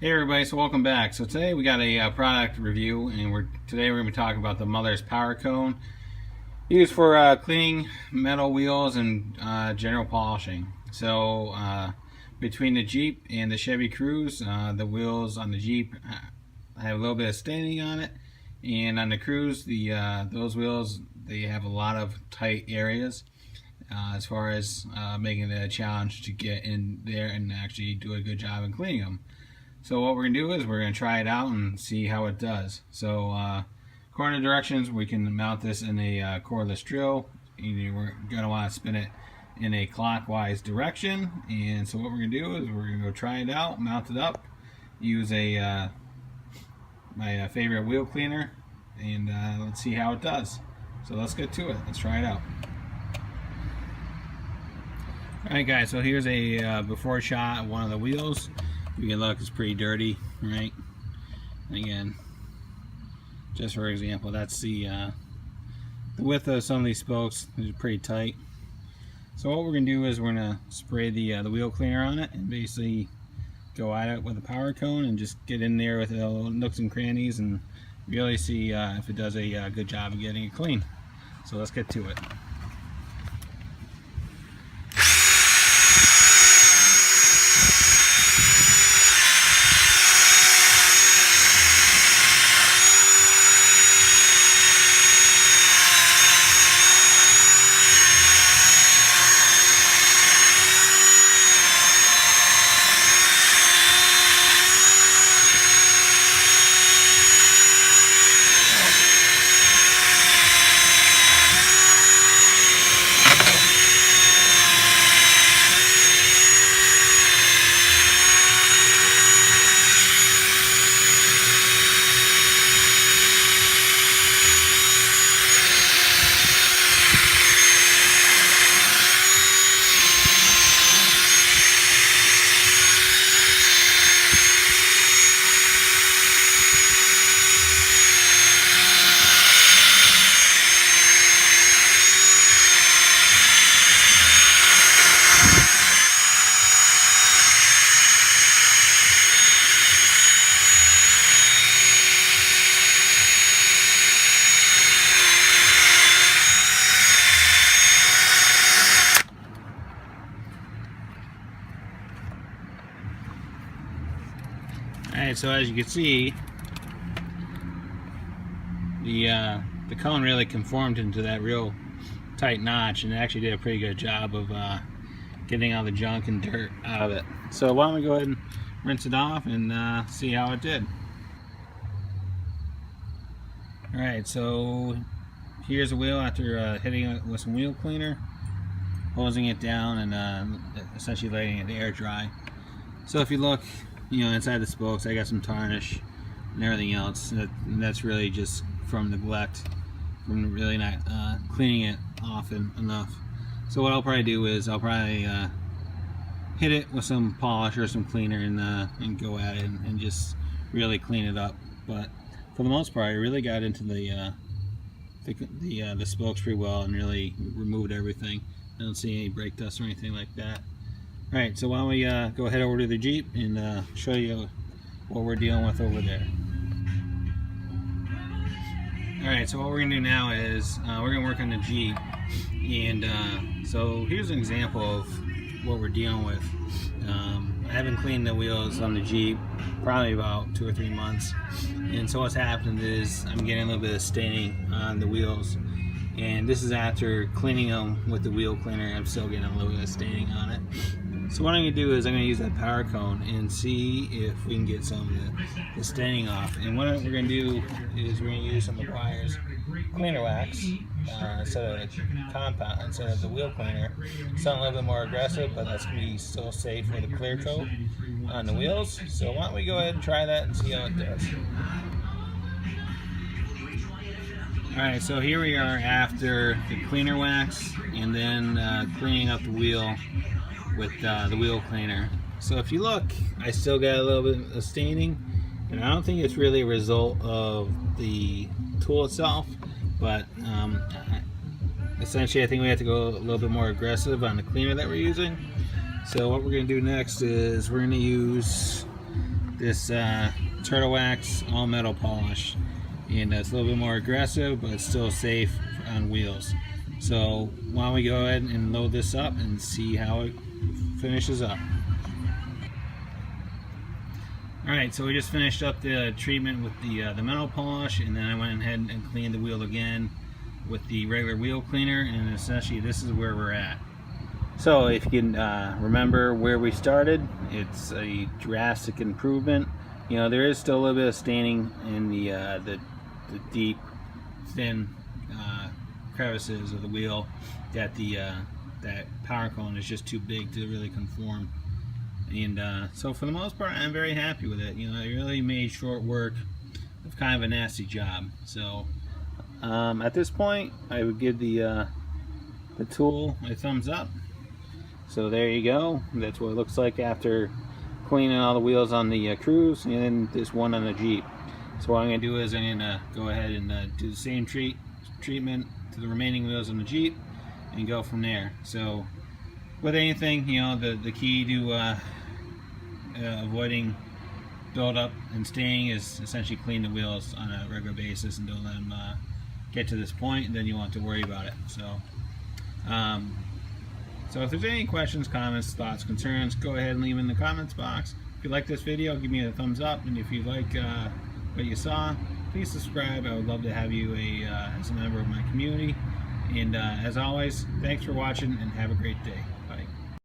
Hey everybody, so welcome back. So today we got a product review, and today we're going to be talking about the Mother's Power Cone, used for cleaning metal wheels and general polishing. So between the Jeep and the Chevy Cruze, the wheels on the Jeep have a little bit of staining on it, and on the Cruze, those wheels, they have a lot of tight areas. As far as making it a challenge to get in there and actually do a good job in cleaning them. So what we're going to do is we're going to try it out and see how it does. So according to directions, we can mount this in a cordless drill. We're going to want to spin it in a clockwise direction. And so what we're going to do is we're going to go try it out, mount it up, use my favorite wheel cleaner, and let's see how it does. So let's get to it. Let's try it out. Alright guys, so here's a before shot of one of the wheels. You can look, it's pretty dirty, right? And again, just for example, that's the width of some of these spokes is pretty tight. So what we're going to do is we're going to spray the wheel cleaner on it and basically go at it with a power cone and just get in there with the little nooks and crannies and really see if it does a good job of getting it clean. So let's get to it. Alright, so as you can see, the cone really conformed into that real tight notch, and it actually did a pretty good job of getting all the junk and dirt out of it. So why don't we go ahead and rinse it off and see how it did. Alright, so here's the wheel after hitting it with some wheel cleaner, hosing it down and essentially letting it air dry. So if you look, inside the spokes, I got some tarnish and everything else. And that's really just from neglect, from really not cleaning it often enough. So what I'll probably do is I'll probably hit it with some polish or some cleaner and go at it and just really clean it up. But for the most part, I really got into the spokes pretty well and really removed everything. I don't see any brake dust or anything like that. Alright, so why don't we go head over to the Jeep and show you what we're dealing with over there. Alright, so what we're going to do now is we're going to work on the Jeep, and so here's an example of what we're dealing with. I haven't cleaned the wheels on the Jeep probably about 2 or 3 months, and so what's happened is I'm getting a little bit of staining on the wheels, and this is after cleaning them with the wheel cleaner. I'm still getting a little bit of staining on it. So what I'm going to do is I'm going to use that power cone and see if we can get some of the staining off. And what we're going to do is we're going to use some McGuire's cleaner wax instead of compound, instead of the wheel cleaner. Something a little bit more aggressive, but that's going to be still safe with a clear coat on the wheels. So why don't we go ahead and try that and see how it does. Alright, so here we are after the cleaner wax and then cleaning up the wheel with the wheel cleaner. So if you look, I still got a little bit of staining, and I don't think it's really a result of the tool itself, but essentially I think we have to go a little bit more aggressive on the cleaner that we're using. So what we're going to do next is we're going to use this Turtle Wax all metal polish, and it's a little bit more aggressive, but it's still safe on wheels. So why don't we go ahead and load this up and see how it finishes up. Alright, so we just finished up the treatment with the metal polish, and then I went ahead and cleaned the wheel again with the regular wheel cleaner, and essentially this is where we're at. So if you can remember where we started, it's a drastic improvement. You know, there is still a little bit of staining in the deep, thin crevices of the wheel that that power cone is just too big to really conform. And so for the most part, I'm very happy with it. You know, it really made short work of kind of a nasty job. So at this point, I would give the tool a thumbs up. So there you go. That's what it looks like after cleaning all the wheels on the Cruze and then this one on the Jeep. So what I'm going to do is I'm going to go ahead and do the same treatment to the remaining wheels on the Jeep and go from there. So with anything, you know, the key to avoiding buildup and staining is essentially clean the wheels on a regular basis and don't let them get to this point, and then you won't have to worry about it. So if there's any questions, comments, thoughts, concerns, go ahead and leave them in the comments box. If you like this video, give me a thumbs up, and if you like what you saw, please subscribe. I would love to have you as a member of my community. And as always, thanks for watching and have a great day.